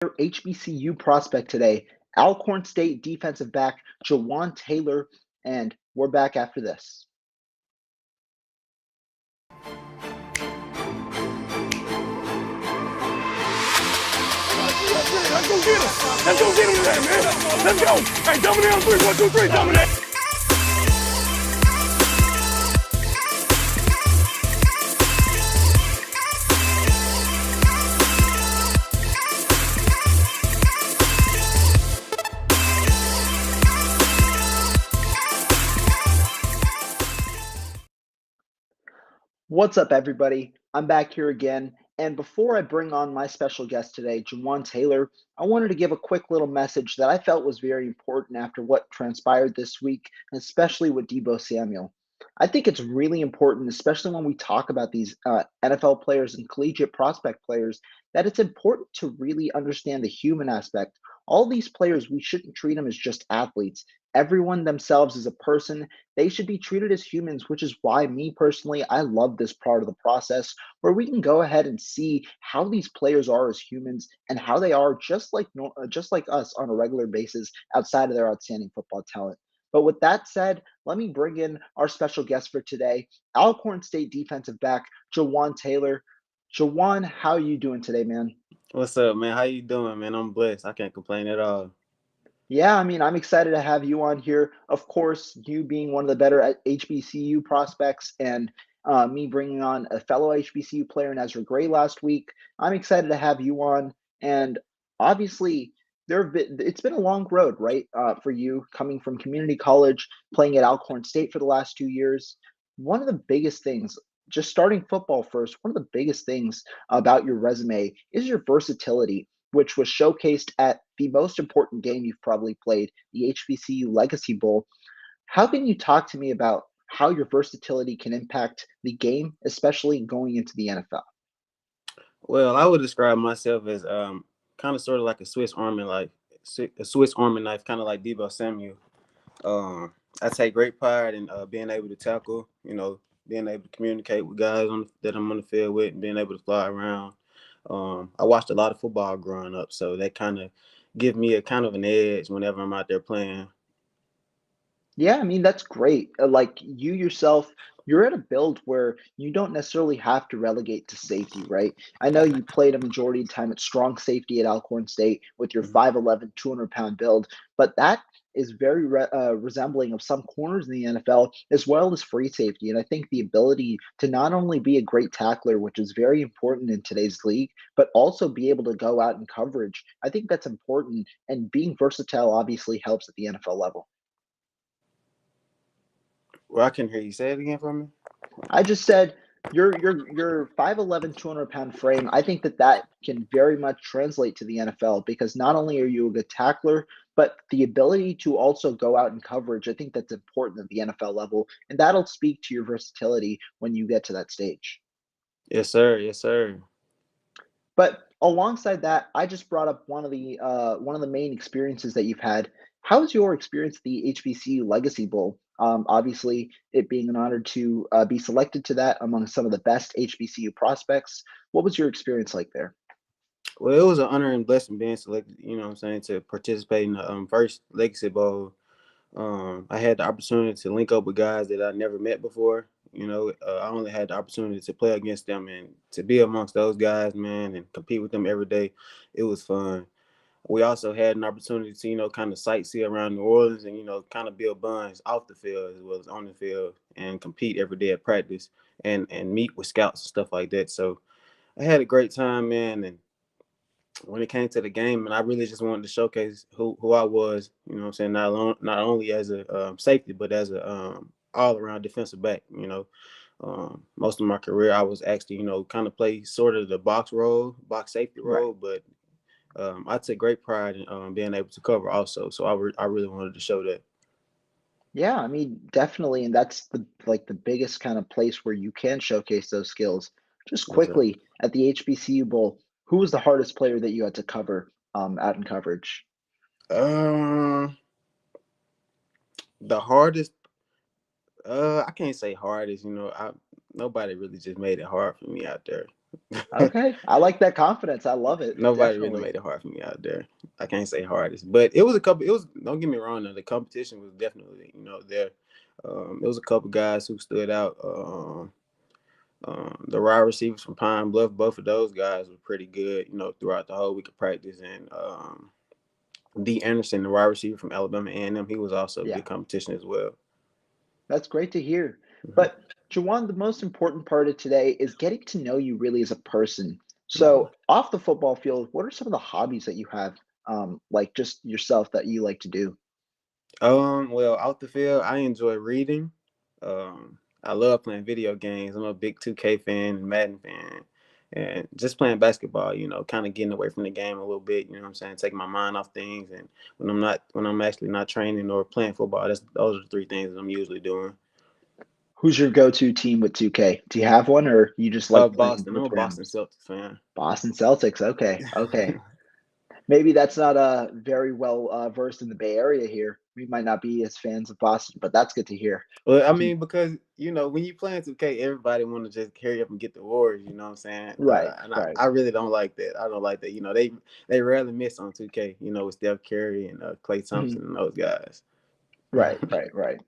HBCU prospect today, Alcorn State defensive back Juwan Taylor, and we're back after this. Let's go get him. Let's go get him today, man. Let's go. Hey, dominate on 3. 1, 2, 3, dominate. What's up, everybody? I'm back here again. And before I bring on my special guest today, Juwan Taylor, I wanted to give a quick little message that I felt was very important after what transpired this week, especially with Deebo Samuel. I think it's really important, especially when we talk about these NFL players and collegiate prospect players, that it's important to really understand the human aspect. All these players, we shouldn't treat them as just athletes. Everyone themselves is a person. They should be treated as humans, which is why, me personally, I love this part of the process where we can go ahead and see how these players are as humans and how they are just like us on a regular basis outside of their outstanding football talent. But with that said, let me bring in our special guest for today, Alcorn State defensive back Juwan Taylor. Juwan, how are you doing today, man? What's up, man? How you doing, man? I'm blessed. I can't complain at all. Yeah, I mean, I'm excited to have you on here. Of course, you being one of the better at HBCU prospects and me bringing on a fellow HBCU player in Ezra Gray last week. I'm excited to have you on. And obviously, it's been a long road, right, for you coming from community college, playing at Alcorn State for the last 2 years. One of the biggest things, just starting football first, one of the biggest things about your resume is your versatility, which was showcased at the most important game you've probably played, the HBCU Legacy Bowl. How can you talk to me about how your versatility can impact the game, especially going into the NFL? Well, I would describe myself as kind of sort of like a Swiss Army knife, kind of like Deebo Samuel. I take great pride in being able to tackle, being able to communicate with guys that I'm on the field with, and being able to fly around. I watched a lot of football growing up, so that kind of give me a kind of an edge whenever I'm out there playing. Yeah, I mean, that's great. Like you yourself, you're at a build where you don't necessarily have to relegate to safety, right? I know you played a majority of the time at strong safety at Alcorn State with your Mhm. 5'11", 200-pound build, but that is very resembling of some corners in the NFL as well as free safety. And I think the ability to not only be a great tackler, which is very important in today's league, but also be able to go out in coverage, I think that's important. And being versatile obviously helps at the NFL level. Well, I can hear you say it again for me. I just said your 5'11", 200-pound frame. I think that can very much translate to the NFL because not only are you a good tackler, but the ability to also go out in coverage. I think that's important at the NFL level, and that'll speak to your versatility when you get to that stage. Yes, sir. Yes, sir. But alongside that, I just brought up one of the main experiences that you've had. How's your experience at the HBCU Legacy Bowl? Obviously, it being an honor to be selected to that among some of the best HBCU prospects. What was your experience like there? Well, it was an honor and blessing being selected, what I'm saying, to participate in the first Legacy Bowl. I had the opportunity to link up with guys that I never met before. I only had the opportunity to play against them and to be amongst those guys, man, and compete with them every day. It was fun. We also had an opportunity to, kind of sightsee around New Orleans and, kind of build bonds off the field as well as on the field and compete every day at practice and meet with scouts and stuff like that. So I had a great time, man. And when it came to the game, and I really just wanted to showcase who I was, what I'm saying, not only as a safety, but as a all-around defensive back, most of my career, I was actually, kind of play sort of the box safety Right. role, but I took great pride in being able to cover also. So I really wanted to show that. Yeah, I mean, definitely, and that's the biggest kind of place where you can showcase those skills. Just Yes, sir. quickly at the HBCU Bowl, who was the hardest player that you had to cover out in coverage? Um, the hardest, I can't say hardest. Nobody really just made it hard for me out there. Okay. I like that confidence. I love it. Nobody really Definitely. made it hard for me out there. I can't say hardest, but it was a couple. It was, don't get me wrong, though, the competition was definitely, there. It was a couple guys who stood out. The wide receivers from Pine Bluff, both of those guys were pretty good, throughout the whole week of practice. And D. Anderson, the wide receiver from Alabama A&M, he was also Yeah. good competition as well. That's great to hear. Hmm. But Jawan, the most important part of today is getting to know you really as a person. Hmm. So, off the football field, what are some of the hobbies that you have, like just yourself that you like to do? Well, out the field, I enjoy reading. I love playing video games. I'm a big 2K fan and Madden fan. And just playing basketball, kind of getting away from the game a little bit, you know what I'm saying? Taking my mind off things. And when I'm actually not training or playing football, those are the three things that I'm usually doing. Who's your go-to team with 2K? Do you have one, or you just like playing Boston. I'm with a Boston randoms? Celtics fan. Boston Celtics. Okay, okay. Maybe that's not very well versed in the Bay Area here. We might not be as fans of Boston, but that's good to hear. Well, I Um, mean, because when you play in 2K, everybody want to just carry up and get the awards. You know what I'm saying? right, And right. I really don't like that. I don't like that. They rarely miss on 2K. With Steph Curry and Klay Mhm. Thompson and those guys. Right, right, right.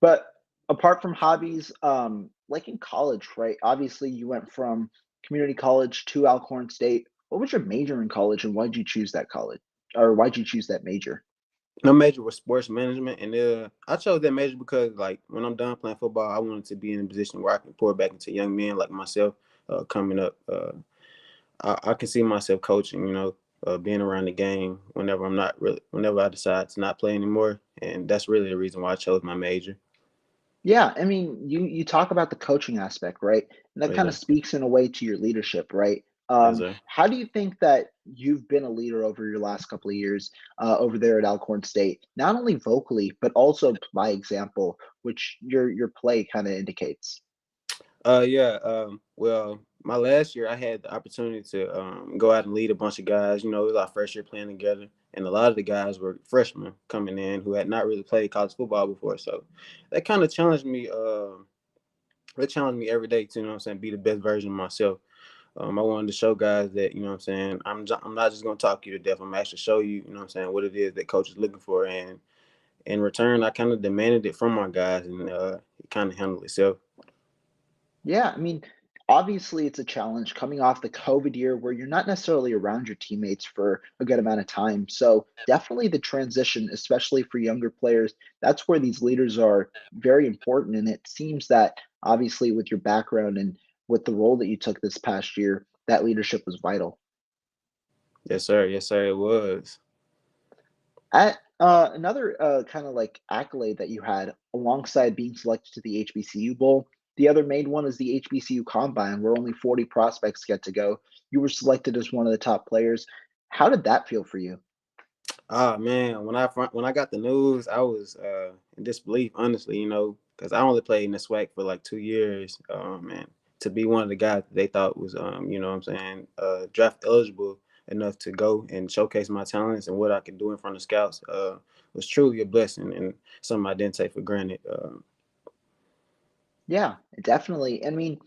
But apart from hobbies, like in college, right? Obviously, you went from community college to Alcorn State. What was your major in college, and why did you choose that college, or why did you choose that major? My major was sports management, and I chose that major because, like, when I'm done playing football, I wanted to be in a position where I can pour back into young men like myself coming up. I can see myself coaching, being around the game whenever I decide to not play anymore. And that's really the reason why I chose my major. Yeah, I mean, you talk about the coaching aspect, right? And that Yes, kind of sir. speaks in a way to your leadership, right? Yes, sir. How do you think that you've been a leader over your last couple of years over there at Alcorn State, not only vocally but also by example, which your play kind of indicates? Yeah. Well, my last year, I had the opportunity to go out and lead a bunch of guys. It was our first year playing together, and a lot of the guys were freshmen coming in who had not really played college football before. So that kind of challenged me. It challenged me every day to, what I'm saying, be the best version of myself. I wanted to show guys that, what I'm saying, I'm not just gonna talk you to death. I'm actually show you, what I'm saying, what it is that coach is looking for. And in return, I kind of demanded it from my guys, and it kind of handled itself. Yeah, I mean, obviously it's a challenge coming off the COVID year where you're not necessarily around your teammates for a good amount of time. So definitely the transition, especially for younger players, that's where these leaders are very important. And it seems that obviously with your background and with the role that you took this past year, that leadership was vital. Yes, sir. Yes, sir. It was. At another kind of like accolade that you had alongside being selected to the HBCU Bowl, the other main one is the HBCU Combine, where only 40 prospects get to go. You were selected as one of the top players. How did that feel for you? Ah man, when I got the news, I was in disbelief, honestly. Because I only played in the SWAC for like 2 years. And to be one of the guys that they thought was, what I'm saying, draft eligible enough to go and showcase my talents and what I could do in front of scouts, was truly a blessing and something I didn't take for granted. Yeah, definitely. I mean,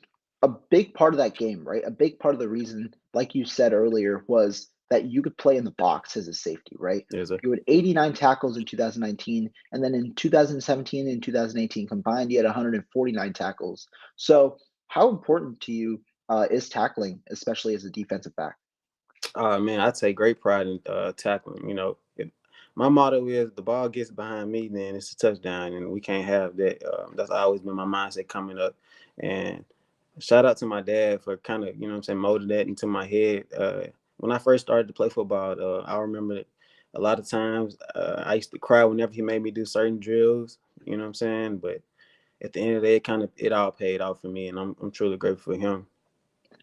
a big part of that game, right? A big part of the reason, like you said earlier, was that you could play in the box as a safety, right? There's a You had 89 tackles in 2019, and then in 2017 and 2018 combined, you had 149 tackles. So, how important to you is tackling, especially as a defensive back? Man, I take great pride in tackling. My motto is the ball gets behind me, then it's a touchdown, and we can't have that. That's always been my mindset coming up. And shout out to my dad for kind of, what I'm saying, molding that into my head. When I first started to play football, I remember that a lot of times I used to cry whenever he made me do certain drills. You know what I'm saying? But at the end of the day, it all paid off for me, and I'm truly grateful for him.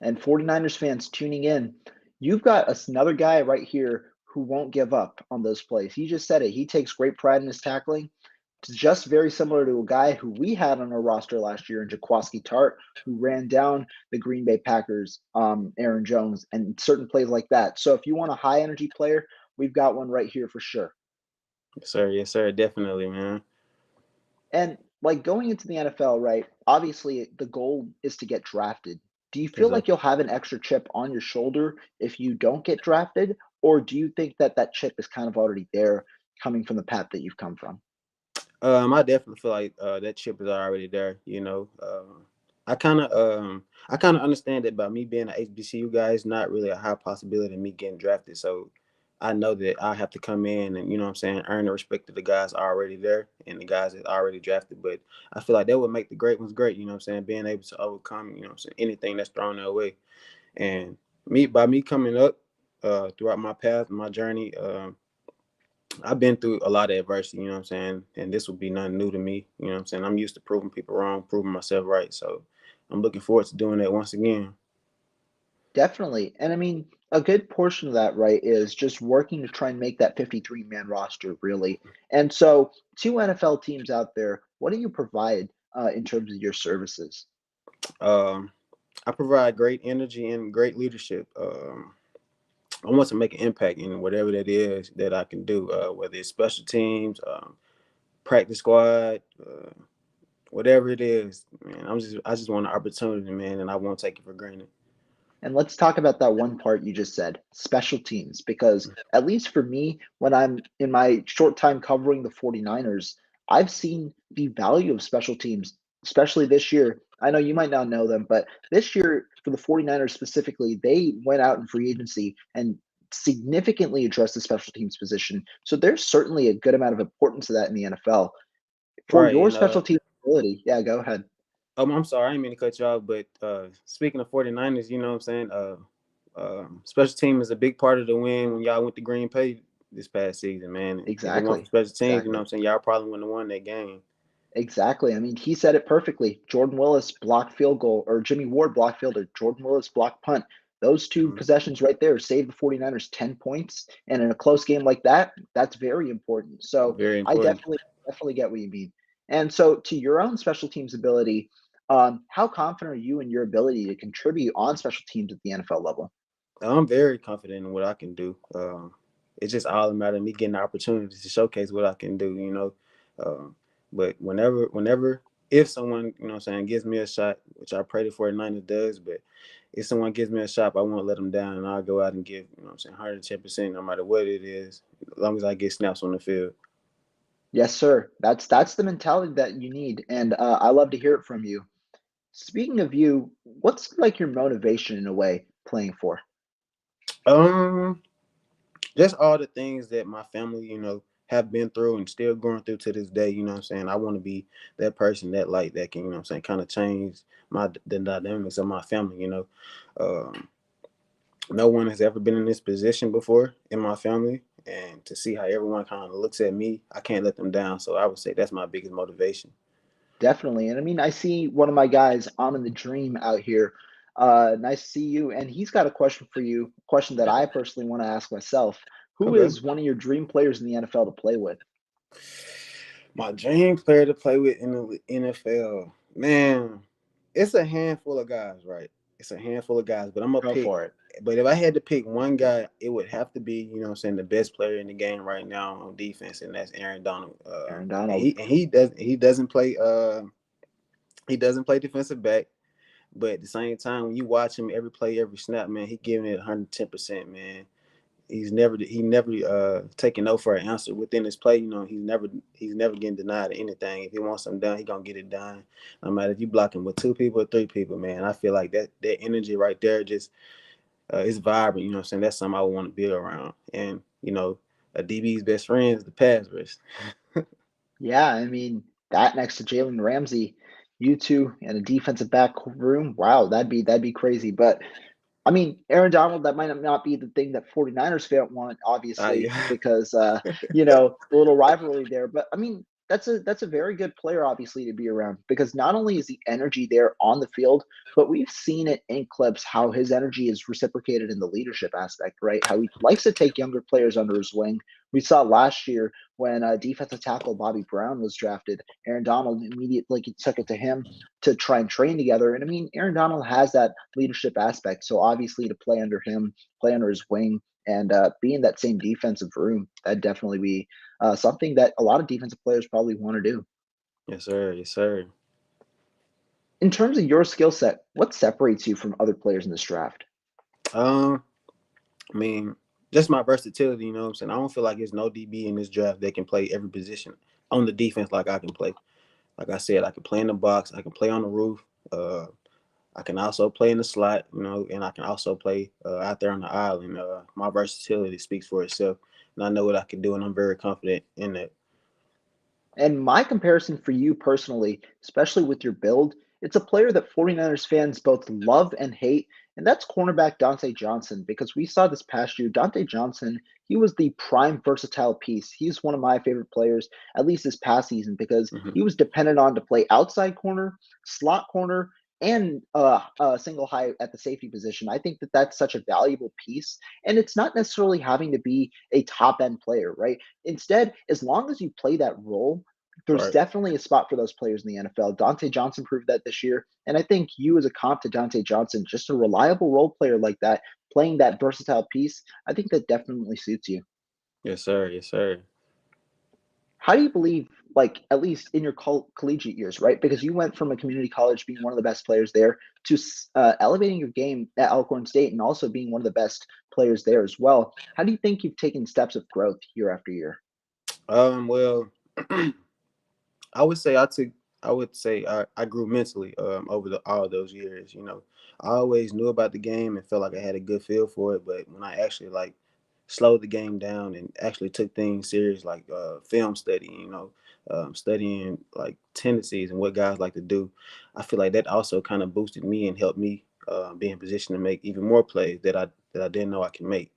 And 49ers fans tuning in, you've got another guy right here who won't give up on those plays. He just said it. He takes great pride in his tackling. It's just very similar to a guy who we had on our roster last year in Jaquaski Tart, who ran down the Green Bay Packers, Aaron Jones, and certain plays like that. So if you want a high energy player, we've got one right here for sure. Yes, sir, definitely, man. And like going into the NFL, right? Obviously, the goal is to get drafted. Do you Yes, feel sir. like you'll have an extra chip on your shoulder if you don't get drafted, or do you think that that chip is kind of already there coming from the path that you've come from? I definitely feel like that chip is already there. I kind of understand that by me being an HBCU guy, it's not really a high possibility of me getting drafted. So I know that I have to come in and earn the respect of the guys already there and the guys that already drafted. But I feel like that would make the great ones great. Being able to overcome anything that's thrown their way. And me coming up throughout my path, my journey. I've been through a lot of adversity, and this will be nothing new to me. I'm used to proving people wrong, proving myself right. So I'm looking forward to doing that once again. Definitely. And I mean, a good portion of that, right, is just working to try and make that 53-man roster, really. And so, two NFL teams out there, what do you provide in terms of your services? Um, I provide great energy and great leadership. I want to make an impact in whatever that is that I can do, whether it's special teams, practice squad, whatever it is, man. I just want an opportunity, man, and I won't take it for granted. And let's talk about that one part you just said, special teams, because at least for me, when I'm in my short time covering the 49ers, I've seen the value of special teams, especially this year. I know you might not know them, but this year for the 49ers specifically, they went out in free agency and significantly addressed the special teams position. So there's certainly a good amount of importance to that in the NFL. For Right, your and special team ability, yeah, go ahead. I'm sorry, I didn't mean to cut you off, but speaking of 49ers, you know what I'm saying? Special team is a big part of the win when y'all went to Green Bay this past season, man. And if it weren't for Exactly. special teams, you know what Exactly. I'm saying? Y'all probably wouldn't have won that game. Exactly. I mean, he said it perfectly. Jordan Willis blocked field goal, or Jimmy Ward blocked field, or Jordan Willis blocked punt. Those two Mhm. possessions right there saved the 49ers 10 points. And in a close game like that, that's very important. So Very I important. definitely get what you mean. And so to your own special teams ability, how confident are you in your ability to contribute on special teams at the NFL level? I'm very confident in what I can do. It's just all a matter of me getting the opportunity to showcase what I can do. Um, but if someone, gives me a shot, which I pray the 49ers does, but if someone gives me a shot, I won't let them down, and I'll go out and give, 110%, no matter what it is, as long as I get snaps on the field. Yes, sir. That's the mentality that you need. And I love to hear it from you. Speaking of you, what's like your motivation in a way playing for? Um, just all the things that my family, have been through and still going through to this day. I want to be that person that can, kind of change the dynamics of my family. Um, no one has ever been in this position before in my family, and to see how everyone kind of looks at me, I can't let them down. So I would say that's my biggest motivation. Definitely. And I mean, I see one of my guys, I'm in the dream out here. Nice to see you. And he's got a question for you, a question that I personally want to ask myself. Who Okay. is one of your dream players in the NFL to play with? My dream player to play with in the NFL, man, it's a handful of guys, right? It's a handful of guys, but I'm gonna Go pick. for it. But if I had to pick one guy, it would have to be, the best player in the game right now on defense, and that's Aaron Donald. Aaron And Donald. he doesn't play defensive back, but at the same time, when you watch him every play, every snap, man, he giving it 110%, man. He never taking no for an answer within his play. He's never getting denied anything. If he wants something done, he gonna get it done. No matter if you block him with two people or three people, man. I feel like that energy right there just is vibrant. You know what I'm saying? That's something I would want to be around. And a DB's best friend is the pass rush. Yeah, I mean, that next to Jalen Ramsey, you two and a defensive back room. Wow, that'd be crazy. But I mean, Aaron Donald, that might not be the thing that 49ers fan want, obviously, Yeah. because the little rivalry there. But I mean, that's a very good player, obviously, to be around because not only is the energy there on the field, but we've seen it in clips how his energy is reciprocated in the leadership aspect, right? How he likes to take younger players under his wing. We saw last year when defensive tackle Bobby Brown was drafted. Aaron Donald immediately took it to him to try and train together. And I mean, Aaron Donald has that leadership aspect. So obviously, to play under him, play under his wing, and be in that same defensive room, that'd definitely be something that a lot of defensive players probably want to do. Yes, sir. Yes, sir. In terms of your skill set, what separates you from other players in this draft? Um, I mean, just my versatility. You know what I'm saying? I don't feel like there's no DB in this draft that can play every position on the defense like I can play. Like I said, I can play in the box. I can play on the roof. I can also play in the slot, and I can also play out there on the island. My versatility speaks for itself, and I know what I can do, and I'm very confident in that. And my comparison for you personally, especially with your build, it's a player that 49ers fans both love and hate, and that's cornerback Dante Johnson. Because we saw this past year, Dante Johnson, he was the prime versatile piece. He's one of my favorite players, at least this past season, because Hmm. he was dependent on to play outside corner, slot corner, and single high at the safety position. I think that that's such a valuable piece, and it's not necessarily having to be a top end player, right? Instead, as long as you play that role, there's Right. definitely a spot for those players in the NFL. Dante Johnson proved that this year. And I think you, as a comp to Dante Johnson, just a reliable role player like that, playing that versatile piece, I think that definitely suits you. Yes, sir. Yes, sir. How do you believe, like, at least in your collegiate years, right? Because you went from a community college being one of the best players there to elevating your game at Alcorn State and also being one of the best players there as well. How do you think you've taken steps of growth year after year? Well, I would say I took. I grew mentally over all those years. I always knew about the game and felt like I had a good feel for it. But when I actually like slowed the game down and actually took things serious, like film study, studying like tendencies and what guys like to do, I feel like that also kind of boosted me and helped me be in position to make even more plays that I didn't know I can make.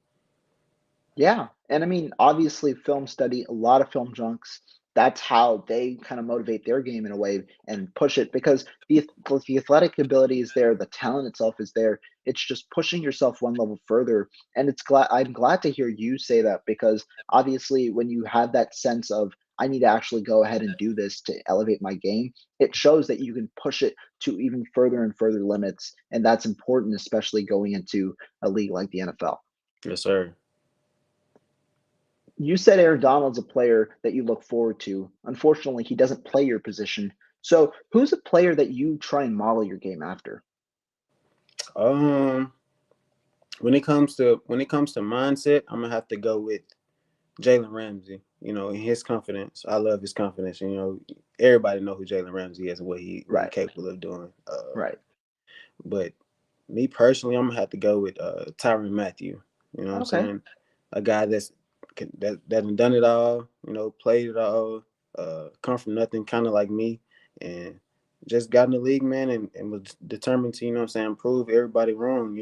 Yeah, and I mean, obviously, film study, a lot of film junks. That's how they kind of motivate their game in a way and push it because the athletic ability is there, the talent itself is there. It's just pushing yourself one level further. And I'm glad to hear you say that because obviously, when you have that sense of I need to actually go ahead and do this to elevate my game, it shows that you can push it to even further and further limits, and that's important, especially going into a league like the NFL. Yes, sir. You said Aaron Donald's a player that you look forward to. Unfortunately, he doesn't play your position. So, who's a player that you try and model your game after? Um, when it comes to mindset, I'm gonna have to go with Jalen Ramsey. And his confidence. I love his confidence. Everybody know who Jalen Ramsey is and what he Right, capable of doing. right. But me personally, I'm gonna have to go with Tyrann Mathieu. You know what I'm Okay. saying? A guy that done it all. Played it all. Come from nothing, kind of like me, and just got in the league, man, and was determined to, prove everybody wrong.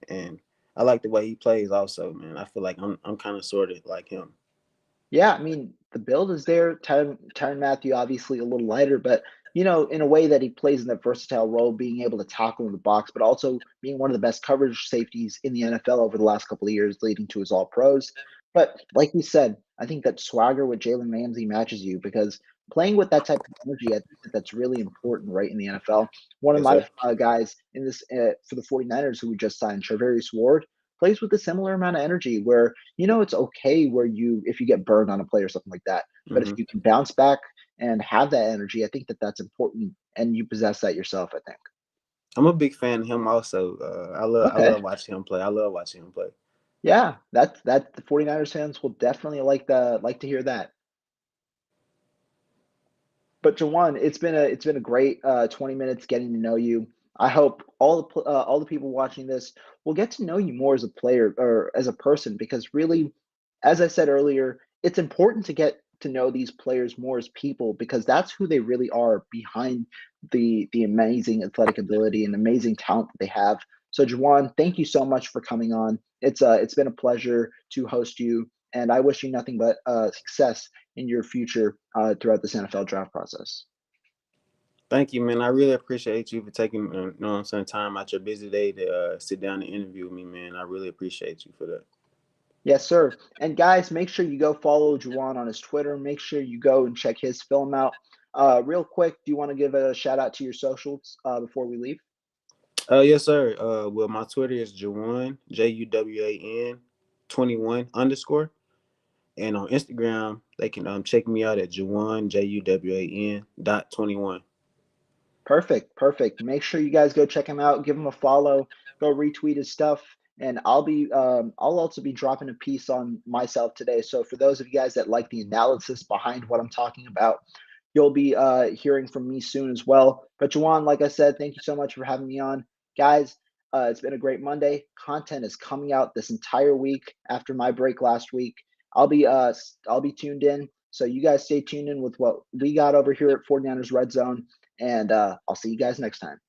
And I like the way he plays also, man. I feel like I'm kind of sort of like him. Yeah, I mean, the build is there. Tyrann Matthew, obviously a little lighter, but in a way that he plays in that versatile role, being able to tackle in the box, but also being one of the best coverage safeties in the NFL over the last couple of years, leading to his All Pros. But like you said, I think that swagger with Jalen Ramsey matches you because playing with that type of energy, I think that that's really important, right, in the NFL. One of Yes, my sir. guys in this for the 49ers who we just signed, Charvarius Ward, plays with a similar amount of energy where it's okay where if you get burned on a play or something like that. But if Hmm. you can bounce back and have that energy, I think that that's important, and you possess that yourself, I think. I'm a big fan of him also. I Okay. love watching him play. I love watching him play. Yeah, that the 49ers fans will definitely like to hear that. But Jawan, it's been a great 20 minutes getting to know you. I hope all the people watching this will get to know you more as a player or as a person because really, as I said earlier, it's important to get to know these players more as people because that's who they really are behind the amazing athletic ability and amazing talent that they have. So Jawan, thank you so much for coming on. It's been a pleasure to host you, and I wish you nothing but success in your future throughout this NFL draft process. Thank you, man. I really appreciate you for taking, some time out your busy day to sit down and interview me, man. I really appreciate you for that. Yes, sir. And guys, make sure you go follow Juwan on his Twitter. Make sure you go and check his film out. Real quick, do you want to give a shout out to your socials before we leave? Yes, sir. Well, my Twitter is Juwan Juwan 21 underscore, and on Instagram they can check me out at Juwan Juwan dot 21. Perfect. Make sure you guys go check him out, give him a follow, go retweet his stuff, and I'll also be dropping a piece on myself today. So for those of you guys that like the analysis behind what I'm talking about, you'll be hearing from me soon as well. But Juwan, like I said, thank you so much for having me on, guys. It's been a great Monday. Content is coming out this entire week after my break last week. I'll be tuned in. So you guys stay tuned in with what we got over here at 49ers Red Zone. And I'll see you guys next time.